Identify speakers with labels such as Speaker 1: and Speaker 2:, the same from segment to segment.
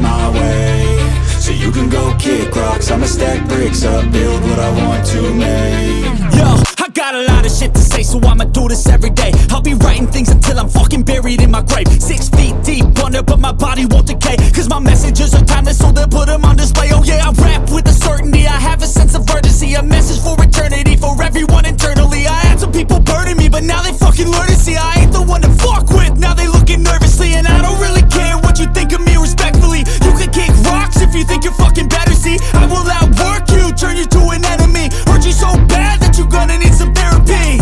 Speaker 1: my way, so you can go kick rocks. I'ma stack bricks up, build what I want to make.
Speaker 2: Yo, I got a lot of shit to say, so I'ma do this every day. I'll be writing things until I'm fucking buried in my grave. 6 feet deep under, but my body won't decay, cause my messages are timeless, so they'll put them on display. Oh yeah, I rap with a certainty, I have a sense of urgency, a message for eternity, for everyone internally. I had some people burning me, but now they fucking learn to see I ain't the one to fuck with. Now they looking nervously, and I don't really care what you think of me, respectfully. You can kick rocks if you think you're fucking better, see I will outwork you, turn you to an enemy, hurt you so bad that you're gonna need some therapy.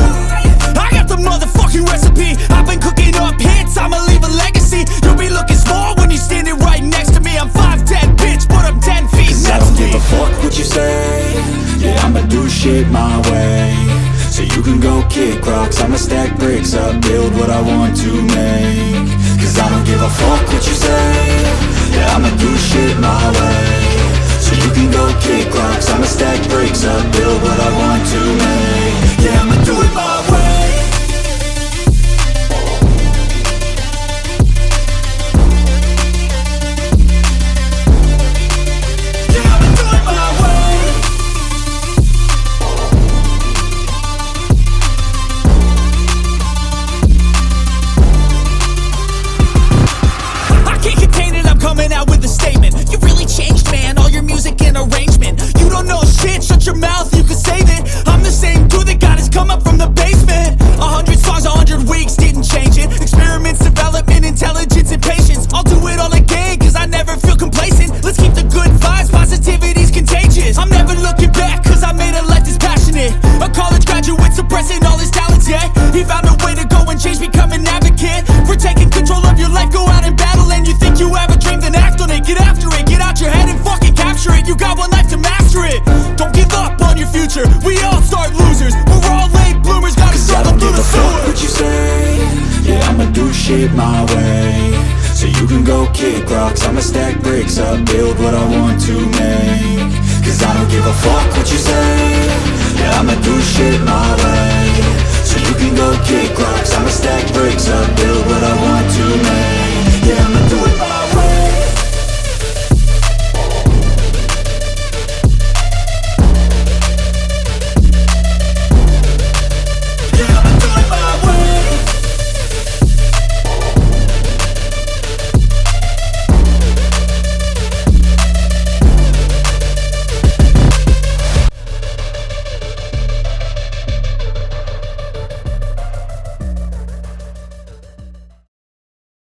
Speaker 2: I got the motherfucking recipe, I've been cooking up hits, I'ma leave a legacy. You'll be looking small when you're standing right next to me. I'm 5'10", bitch, but I'm 10 feet
Speaker 1: Cause I don't give a fuck what you say, yeah, I'ma do shit my way, so you can go kick rocks. I'ma stack bricks up, build what I want to make. Cause I don't give a fuck what you say, yeah, I'ma do shit my way, so you can go kick rocks. I'ma stack bricks up, build what I want to make. Yeah, I'ma do it my way.
Speaker 2: Coming out with a statement. You really changed, man, all your music and arrangement. You don't know shit, shut your mouth, you can save it. I'm the same dude that got his come up from the basement. 100 songs, 100 weeks, didn't change it. Experiments, development, intelligence, and patience. I'll do it all again, cause I never feel complacent. Let's keep the good vibes, positivity's contagious. I'm never looking back, cause I made a life that's passionate. A college graduate suppressing all his talents, yeah. He found a way to go and change, become an advocate for taking control of your life, go out and battle. And you think you have a dream, then act on it, get after it, get out your head and fucking capture it. You got one life to master it, don't give up on your future. We all start losers, we're all late bloomers, gotta struggle through the sewer.
Speaker 1: Fuck what you say, yeah, I'ma do shit my way, so you can go kick rocks. I'ma stack bricks up, build what I want to make. Cause I don't give a fuck what you say, yeah, I'ma do shit my way, so you can go kick rocks. I'ma stack bricks up, build what I want to make.